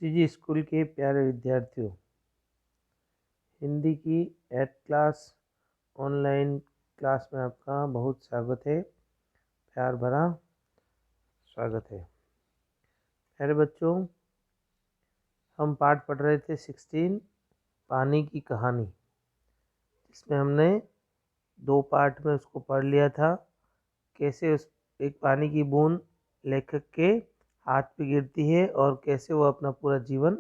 CG school के प्यारे विद्यार्थियों, हिंदी की 8th क्लास ऑनलाइन क्लास में आपका बहुत स्वागत है। प्यार भरा स्वागत है। प्यारे बच्चों, हम पाठ पढ़ रहे थे 16 पानी की कहानी, जिसमें हमने 2 पार्ट में उसको पढ़ लिया था। कैसे उस एक पानी की बूंद लेखक के हाथ पे गिरती है और कैसे वो अपना पूरा जीवन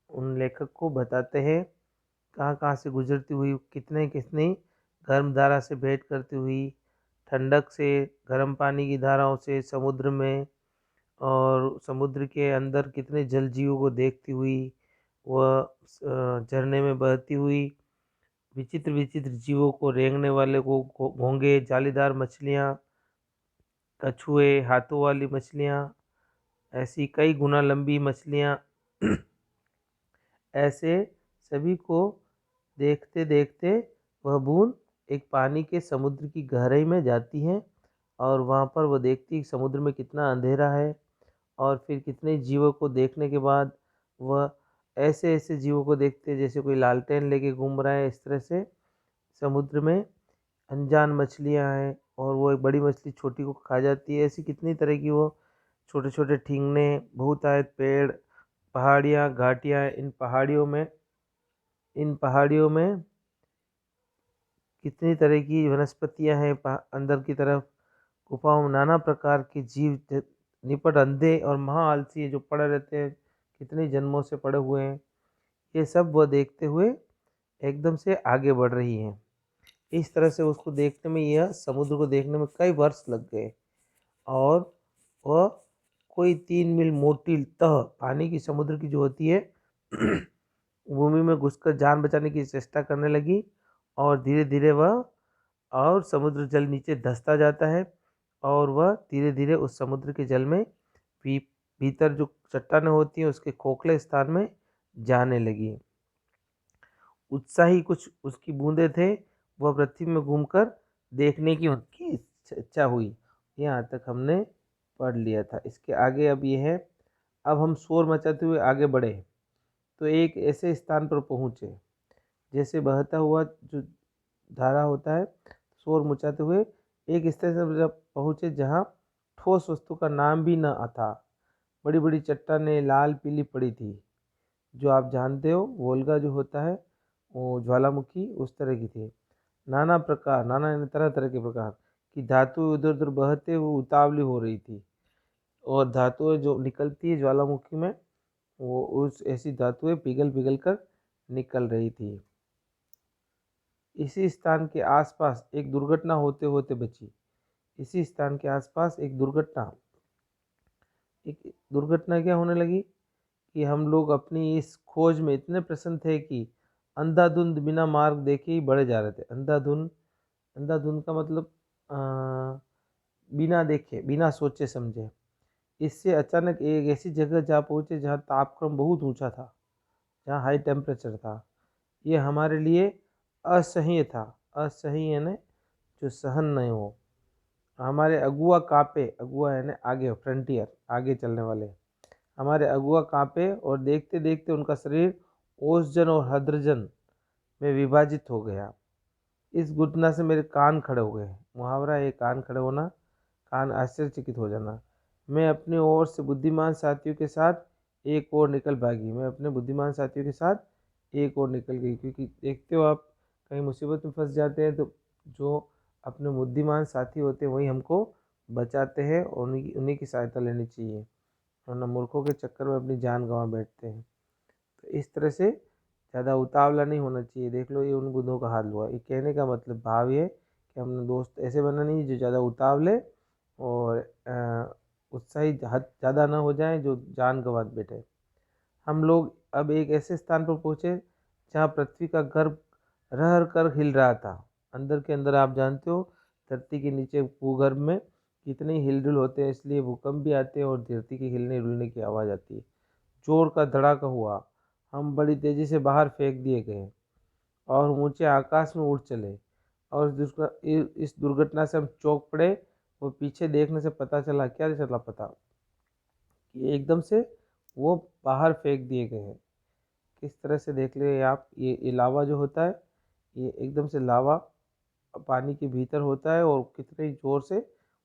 उन लेखक को बताते हैं, कहाँ कहाँ से गुजरती हुई, कितने कितनी गर्म धारा से भेंट करती हुई, ठंडक से, गर्म पानी की धाराओं से समुद्र में, और समुद्र के अंदर कितने जल जीवों को देखती हुई, वह झरने में बहती हुई विचित्र विचित्र जीवों को, रेंगने वाले को, घोंगे, जालीदार मछलियाँ, कछुए, हाथों वाली मछलियाँ, ऐसी कई गुना लंबी मछलियाँ ऐसे सभी को देखते देखते वह बूंद एक पानी के समुद्र की गहराई में जाती है और वहाँ पर वह देखती है समुद्र में कितना अंधेरा है। और फिर कितने जीवों को देखने के बाद वह ऐसे ऐसे जीवों को देखते हैं जैसे कोई लालटेन लेके घूम रहा है। इस तरह से समुद्र में अनजान मछलियाँ हैं और वो एक बड़ी मछली छोटी को खा जाती है। ऐसी कितनी तरह की वो छोटे छोटे ठींगने, बहुतायत पेड़, पहाड़ियाँ, घाटियाँ, इन पहाड़ियों में कितनी तरह की वनस्पतियां हैं। अंदर की तरफ गुफाओं में नाना प्रकार के जीव, निपट अंधे और महा आलसी जो पड़े रहते हैं, कितने जन्मों से पड़े हुए हैं। ये सब वह देखते हुए एकदम से आगे बढ़ रही हैं। इस तरह से उसको देखने में, यह समुद्र को देखने में कई वर्ष लग गए और वह कोई 3 मील मोटी तह पानी की, समुद्र की जो होती है भूमि में घुसकर जान बचाने की चेष्टा करने लगी। और धीरे धीरे वह, और समुद्र जल नीचे धंसता जाता है और वह धीरे धीरे उस समुद्र के जल में भीतर जो चट्टानें होती हैं उसके खोखले स्थान में जाने लगी। उत्साही कुछ उसकी बूंदे थे, वह पृथ्वी में घूमकर देखने की उनकी इच्छा हुई। यहाँ तक हमने पढ़ लिया था। इसके आगे अब ये है, अब हम शोर मचाते हुए आगे बढ़े तो एक ऐसे स्थान पर पहुँचे, जैसे बहता हुआ जो धारा होता है, शोर मचाते हुए एक स्थिति पर जब पहुँचे जहाँ ठोस वस्तु का नाम भी न था। बड़ी बड़ी चट्टानें लाल पीली पड़ी थी, जो आप जानते हो वोल्गा जो होता है वो ज्वालामुखी उस तरह की थी। नाना प्रकार, नाना यानी तरह तरह के प्रकार की धातु इधर उधर बहते हुए उतावली हो रही थी। और धातुएं जो निकलती है ज्वालामुखी में, वो उस ऐसी धातुएं पिघल पिघल कर निकल रही थी। इसी स्थान के आसपास एक दुर्घटना होते होते बची। इसी स्थान के आसपास एक दुर्घटना क्या होने लगी कि हम लोग अपनी इस खोज में इतने प्रसन्न थे कि अंधाधुंध बिना मार्ग देखे ही बढ़े जा रहे थे। अंधाधुंध, अंधाधुंध का मतलब बिना देखे, बिना सोचे समझे। इससे अचानक एक ऐसी जगह जा पहुँचे जहाँ तापक्रम बहुत ऊंचा था, जहाँ हाई टेम्परेचर था। ये हमारे लिए असह्य था। असह्य यानी जो सहन नहीं हो। हमारे अगुआ कांपे, अगुआ यानी आगे, फ्रंटियर, आगे चलने वाले। हमारे अगुआ कांपे और देखते देखते उनका शरीर ओसजन और हड्रजन में विभाजित हो गया। इस घटना से मेरे कान खड़े हो गए। मुहावरा है कान खड़े होना, कान आश्चर्यचकित हो जाना। मैं अपनी ओर से बुद्धिमान साथियों के साथ एक और निकल भागी। मैं अपने बुद्धिमान साथियों के साथ एक और निकल गई, क्योंकि देखते हो आप कहीं मुसीबत में फंस जाते हैं तो जो अपने बुद्धिमान साथी होते हैं वही हमको बचाते हैं और उन्हीं की सहायता लेनी चाहिए, वरना मूर्खों के चक्कर में अपनी जान गंवा बैठते हैं। तो इस तरह से ज़्यादा उतावला नहीं होना चाहिए। देख लो, ये उन बुद्धों का हाल हुआ। ये कहने का मतलब भाव ये कि हमने दोस्त ऐसे बनना नहीं जो ज़्यादा उतावले और उत्साही हद ज़्यादा ना हो जाए, जो जान गंवा बैठे। हम लोग अब एक ऐसे स्थान पर पहुँचे जहाँ पृथ्वी का गर्भ रह रह कर हिल रहा था। अंदर के अंदर आप जानते हो धरती के नीचे भूगर्भ में कितने हिलडुल होते हैं, इसलिए भूकंप भी आते हैं और धरती के हिलने डुलने की आवाज़ आती है। जोर का धड़ाका हुआ, हम बड़ी तेज़ी से बाहर फेंक दिए गए और ऊंचे आकाश में उड़ चले। और इस दुर्घटना से हम चौंक पड़े। वो पीछे देखने से पता चला, क्या चला पता कि एकदम से वो बाहर फेंक दिए गए हैं। किस तरह से देख ले आप, ये लावा जो होता है, ये एकदम से लावा पानी के भीतर होता है, और कितने ज़ोर से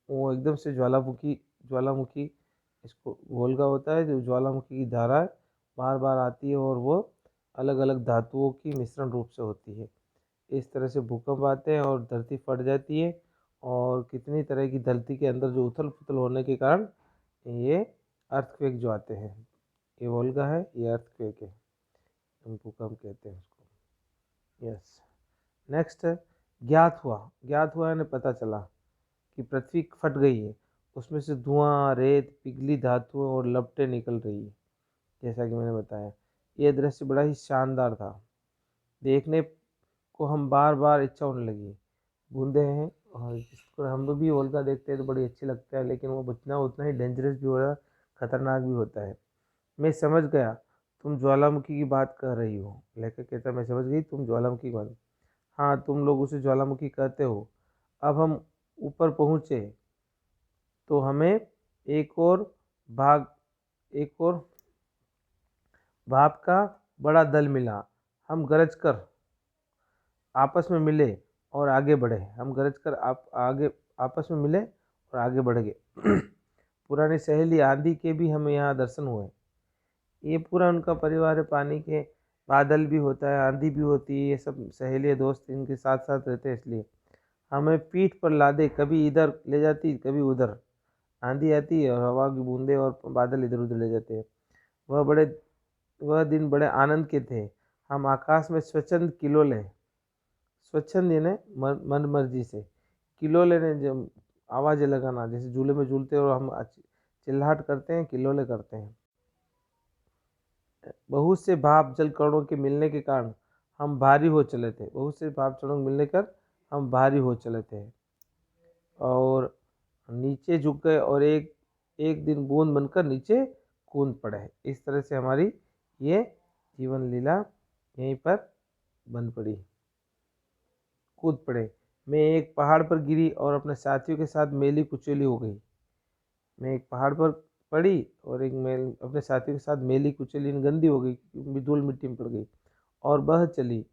वो एकदम से ज्वालामुखी ज्वालामुखी इसको वोल्गा होता है, जो ज्वालामुखी की धारा बार बार आती है, और वो अलग अलग धातुओं की मिश्रण रूप से होती है। इस तरह से भूकंप आते हैं और धरती फट जाती है, और कितनी तरह की धरती के अंदर जो उथल पुथल होने के कारण ये अर्थक्वेक जो आते हैं, ये वोल्गा है, ये अर्थक्वेक है, हम भूकंप कहते हैं उसको। यस। नेक्स्ट है ज्ञात हुआ यानी पता चला कि पृथ्वी फट गई है, उसमें से धुआं, रेत, पिघली धातुएं और लपटें निकल रही है, जैसा कि मैंने बताया। यह दृश्य बड़ा ही शानदार था, देखने को हम बार बार इच्छा होने लगी। बूंदे हैं, और जिसको हम भी वोल्गा देखते हैं तो बड़ी अच्छी लगता है, लेकिन वो बचना उतना ही डेंजरस भी हो रहा, खतरनाक भी होता है। मैं समझ गया तुम ज्वालामुखी की बात कर रही हो। लेखक कहता, मैं समझ गई तुम ज्वालामुखी की बात। हाँ, तुम लोग उसे ज्वालामुखी कहते हो। अब हम ऊपर पहुँचे तो हमें एक और भाग एक और भाप का बड़ा दल मिला। हम गरज कर आपस में मिले और आगे बढ़े। हम गरज कर आप आगे आपस में मिले और आगे बढ़ गए। पुरानी सहेली आंधी के भी हमें यहाँ दर्शन हुए। ये पूरा उनका परिवार है, पानी के बादल भी होता है, आंधी भी होती है, ये सब सहेली दोस्त इनके साथ साथ रहते हैं। इसलिए हमें पीठ पर लादे कभी इधर ले जाती, कभी उधर। आंधी आती है और हवा की बूंदे और बादल इधर उधर ले जाते हैं। वह बड़े वह दिन बड़े आनंद के थे। हम आकाश में स्वच्छंद किलोले, स्वच्छंद यानी मन मर्जी से, किलोले ने जब आवाज़ें लगाना, जैसे झूले में झूलते हैं और हम चिल्लाहट करते हैं, किलोले करते हैं। बहुत से भाप जल कणों के मिलने के कारण हम भारी हो चले थे। बहुत से भाप जलों के मिलने कर हम भारी हो चले थे और नीचे झुक गए, और एक एक दिन बूंद बनकर नीचे कूद पड़े। इस तरह से हमारी ये जीवन लीला यहीं पर बन पड़ी। कूद पड़े। मैं एक पहाड़ पर गिरी और अपने साथियों के साथ मेली कुचेली हो गई। मैं एक पहाड़ पर पड़ी और अपने साथियों के साथ मेली कुचेली गंदी हो गई, धूल मिट्टी में पड़ गई और बह चली।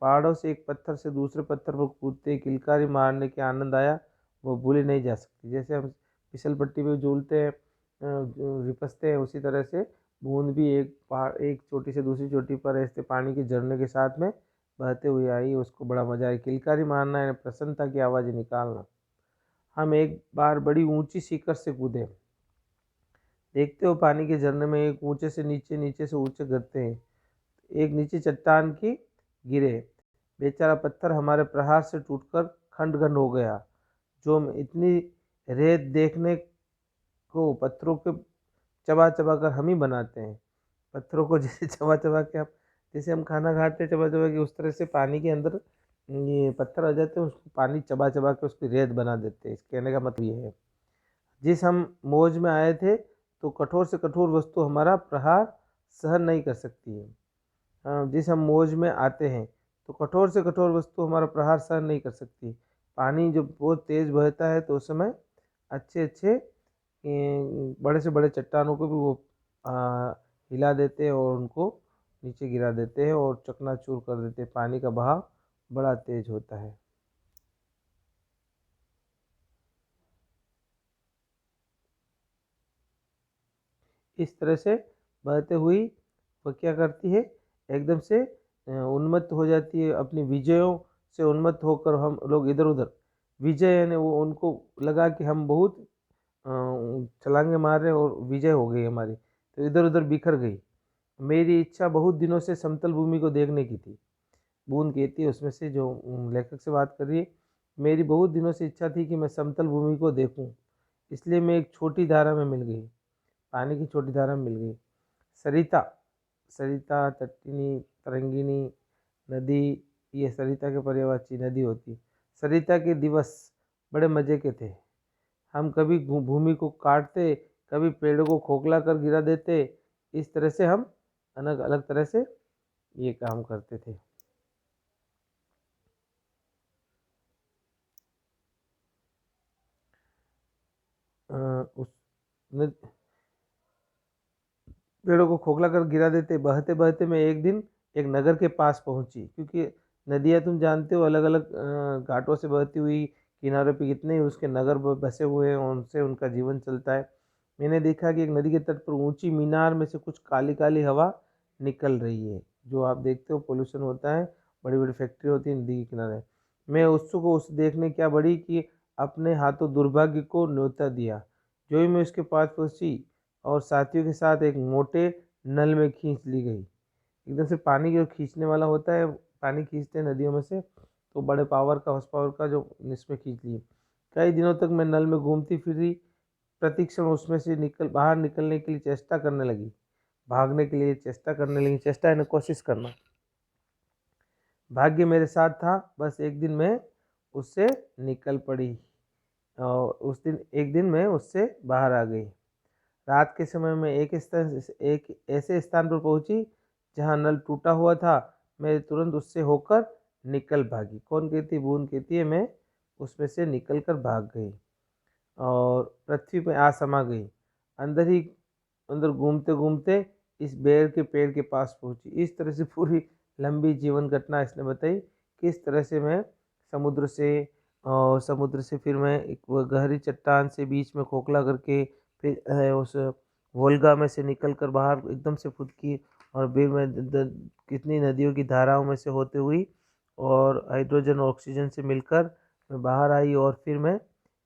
पहाड़ों से एक पत्थर से दूसरे पत्थर पर कूदते किलकारी मारने के आनंद आया, वो भूली नहीं जा सकती। जैसे हम फिसल पट्टी पे झूलते हैं, रिपसते हैं, उसी तरह से बूंद भी एक पहाड़, एक चोटी से दूसरी चोटी पर ऐसे पानी के झरने के साथ में बहते हुए आई। उसको बड़ा मजा आया। किलकारी मारना यानी प्रसन्नता की आवाज़ निकालना। हम एक बार बड़ी ऊंची सीकर से कूदे। देखते हो पानी के झरने में एक ऊंचे से नीचे, नीचे से ऊंचे गिरते हैं। एक नीचे चट्टान की गिरे। बेचारा पत्थर हमारे प्रहार से टूटकर खंड खंड हो गया। जो हम इतनी रेत देखने को पत्थरों के चबा चबा कर हम ही बनाते हैं। पत्थरों को जैसे चबा चबा के हम, जैसे हम खाना खाते हैं चबा चबा के, उस तरह से पानी के अंदर ये पत्थर आ जाते हैं, उसको पानी चबा चबा के उसकी रेत बना देते हैं। इस कहने का मतलब ये है, जिस हम मौज में आए थे तो कठोर से कठोर वस्तु हमारा प्रहार सहन नहीं कर सकती है। जिस हम मौज में आते हैं तो कठोर से कठोर वस्तु हमारा प्रहार सहन नहीं कर सकती। पानी जब बहुत तेज़ बहता है तो उस समय अच्छे अच्छे बड़े से बड़े चट्टानों को भी वो हिला देते हैं और उनको नीचे गिरा देते हैं और चकनाचूर कर देते हैं। पानी का बहाव बड़ा तेज होता है। इस तरह से बहते हुई वह क्या करती है, एकदम से उन्मत्त हो जाती है। अपनी विजयों से उन्मत्त होकर हम लोग इधर उधर, विजय यानी वो उनको लगा कि हम बहुत छलांगे मार रहे और विजय हो गई हमारी, तो इधर उधर बिखर गई। मेरी इच्छा बहुत दिनों से समतल भूमि को देखने की थी। बूंद कहती है उसमें से, जो लेखक से बात कर रही है, मेरी बहुत दिनों से इच्छा थी कि मैं समतल भूमि को देखूं, इसलिए मैं एक छोटी धारा में मिल गई, पानी की छोटी धारा में मिल गई। सरिता, सरिता तटिनी तरंगिनी नदी, ये सरिता के पर्यायवाची नदी होती। सरिता के दिवस बड़े मज़े के थे। हम कभी भूमि को काटते, कभी पेड़ों को खोखला कर गिरा देते। इस तरह से हम अलग अलग तरह से ये काम करते थे। उस पेड़ों को खोखला कर गिरा देते। बहते बहते मैं एक दिन एक नगर के पास पहुंची, क्योंकि नदियाँ तुम जानते हो अलग अलग घाटों से बहती हुई किनारों पे कितने उसके नगर बसे हुए हैं, उनसे उनका जीवन चलता है। मैंने देखा कि एक नदी के तट पर ऊंची मीनार में से कुछ काली काली हवा निकल रही है। जो आप देखते हो पोल्यूशन होता है, बड़ी बड़ी फैक्ट्री होती है नदी के किनारे। मैं उत्सुक को उस देखने क्या बड़ी कि अपने हाथों दुर्भाग्य को न्योता दिया। जो ही मैं उसके पास पहुंची और साथियों के साथ एक मोटे नल में खींच ली गई। एकदम से पानी जो खींचने वाला होता है, पानी खींचते हैं नदियों में से, तो बड़े पावर का, हॉर्स पावर का, जो इसमें खींच लिए। कई दिनों तक मैं नल में घूमती फिरी, प्रतिक्षण उसमें से बाहर निकलने के लिए चेष्टा करने लगी, भागने के लिए चेष्टा करने लगी, चेष्टा यानी कोशिश करना। भाग्य मेरे साथ था, बस एक दिन मैं उससे निकल पड़ी और उस दिन एक दिन मैं उससे बाहर आ गई। रात के समय में एक ऐसे स्थान पर पहुंची जहां नल टूटा हुआ था। मैं तुरंत उससे होकर निकल भागी। कौन कहती? बूंद कहती है। मैं उसमें से निकल कर भाग गई और पृथ्वी पर आ समा गई। अंदर ही अंदर घूमते घूमते इस बेर के पेड़ के पास पहुंची। इस तरह से पूरी लंबी जीवन घटना इसने बताई, किस तरह से मैं समुद्र से और समुद्र से फिर मैं एक वो गहरी चट्टान से बीच में खोखला करके फिर उस वोल्गा में से निकल कर बाहर एकदम से खुद की, और फिर मैं कितनी नदियों की धाराओं में से होते हुई और हाइड्रोजन और ऑक्सीजन से मिलकर मैं बाहर आई। और फिर मैं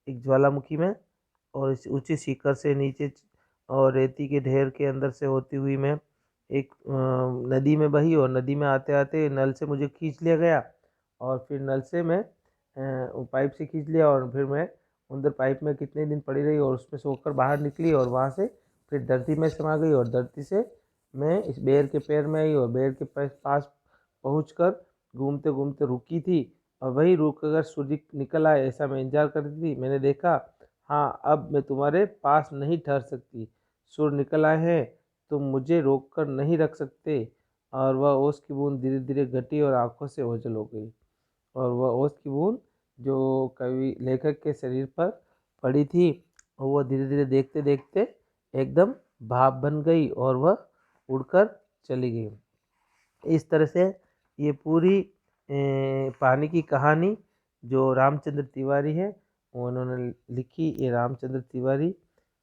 एक ज्वालामुखी में और इस ऊंची शिखर से नीचे और रेती के ढेर के अंदर से होती हुई मैं एक नदी में बही, और नदी में आते आते नल से मुझे खींच लिया गया। और फिर नल से मैं पाइप से खींच लिया और फिर मैं अंदर पाइप में कितने दिन पड़ी रही और उसमें से होकर बाहर निकली और वहाँ से फिर धरती में समा गई। और धरती से मैं इस बेर के पैर में आई और बेर के पास पहुँच कर घूमते घूमते रुकी थी। और वही रुक कर सूर्य निकल आए ऐसा मैं इंतजार करती थी। मैंने देखा, हाँ अब मैं तुम्हारे पास नहीं ठहर सकती। सूर्य निकल आए हैं, तुम मुझे रोक कर नहीं रख सकते। और वह ओस की बूंद धीरे धीरे घटी और आंखों से ओझल हो गई। और वह ओस की बूंद जो कवि लेखक के शरीर पर पड़ी थी, और वह धीरे धीरे देखते देखते एकदम भाप बन गई और वह उड़कर चली गई। इस तरह से ये पूरी पानी की कहानी जो रामचंद्र तिवारी है वो उन्होंने लिखी। ये रामचंद्र तिवारी,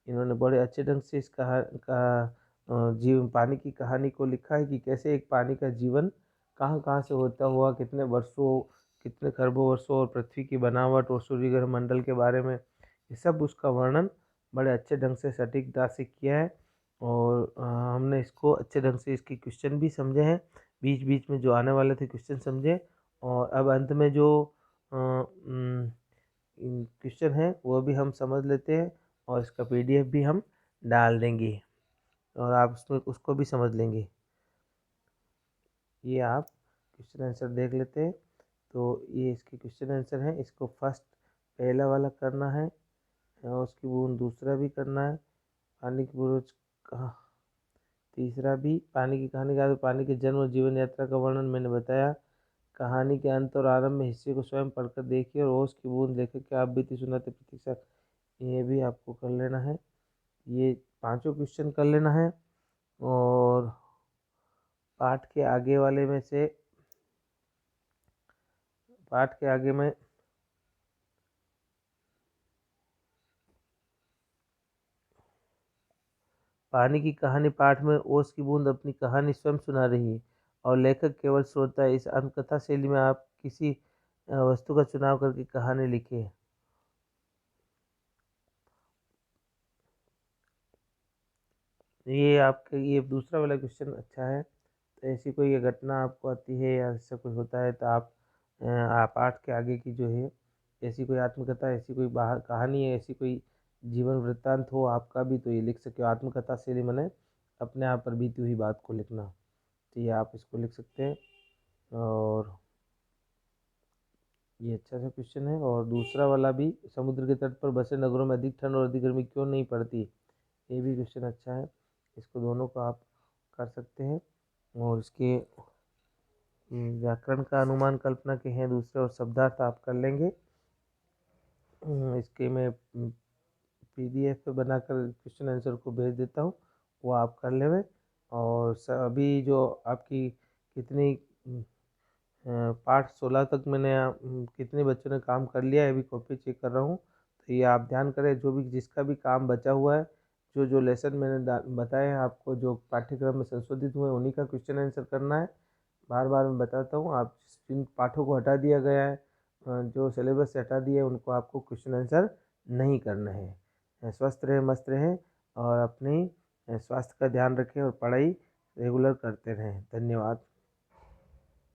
इन्होंने बड़े अच्छे ढंग से इस जीवन पानी की कहानी को लिखा है कि कैसे एक पानी का जीवन कहाँ कहाँ से होता हुआ कितने वर्षों, कितने खरबों वर्षों, और पृथ्वी की बनावट और सूर्यग्रह मंडल के बारे में ये सब उसका वर्णन बड़े अच्छे ढंग से सटीकता से किया है। और हमने इसको अच्छे ढंग से इसके क्वेश्चन भी समझे हैं, बीच बीच में जो आने वाले थे क्वेश्चन समझे। और अब अंत में जो क्वेश्चन है वो भी हम समझ लेते हैं और इसका पीडीएफ भी हम डाल देंगे और आप उसमें उसको भी समझ लेंगे। ये आप क्वेश्चन आंसर देख लेते हैं। तो ये इसके क्वेश्चन आंसर हैं। इसको फर्स्ट पहला वाला करना है और उसकी बूंद दूसरा भी करना है। पानी की बुरुज कहा तीसरा भी। पानी की कहानी का, तो पानी के जन्म और जीवन यात्रा का वर्णन मैंने बताया। कहानी के अंत और आरंभ में हिस्से को स्वयं पढ़कर देखिए और ओस की बूंद लेखक के आप बीती सुनाते प्रतीक्षा, ये भी आपको कर लेना है। ये पांचों क्वेश्चन कर लेना है। और पाठ के आगे वाले में से पाठ के आगे में पानी की कहानी पाठ में ओस की बूंद अपनी कहानी स्वयं सुना रही है और लेखक केवल श्रोता है। इस आत्मकथा शैली में आप किसी वस्तु का चुनाव करके कहानी लिखिए। ये आपके ये दूसरा वाला क्वेश्चन अच्छा है। तो ऐसी कोई घटना आपको आती है या ऐसा कुछ होता है तो आप पाठ के आगे की जो है ऐसी कोई आत्मकथा, ऐसी कोई बाहर कहानी है, ऐसी कोई जीवन वृत्तांत हो आपका भी, तो ये लिख सकते हो। आत्मकथा शैली मैंने अपने आप पर बीती हुई बात को लिखना, तो ये आप इसको लिख सकते हैं। और ये अच्छा सा क्वेश्चन है। और दूसरा वाला भी, समुद्र के तट पर बसे नगरों में अधिक ठंड और अधिक गर्मी क्यों नहीं पड़ती, ये भी क्वेश्चन अच्छा है। इसको दोनों को आप कर सकते हैं। और इसके व्याकरण का अनुमान कल्पना के हैं दूसरे और शब्दार्थ आप कर लेंगे। इसके मैं पीडीएफ पे बनाकर क्वेश्चन आंसर को भेज देता हूँ, वो आप कर लेंगे। और अभी जो आपकी कितनी पाठ 16 तक मैंने कितने बच्चों ने काम कर लिया है अभी कॉपी चेक कर रहा हूँ। तो ये आप ध्यान करें, जो भी जिसका भी काम बचा हुआ है, जो जो लेसन मैंने बताए हैं आपको, जो पाठ्यक्रम में संशोधित हुए, उन्हीं का क्वेश्चन आंसर करना है। बार बार मैं बताता हूँ, आप जिन पाठों को हटा दिया गया है, जो सिलेबस से हटा दिया है, उनको आपको क्वेश्चन आंसर नहीं करना है। स्वस्थ रहें, मस्त रहें और अपनी स्वास्थ्य का ध्यान रखें और पढ़ाई रेगुलर करते रहें। धन्यवाद।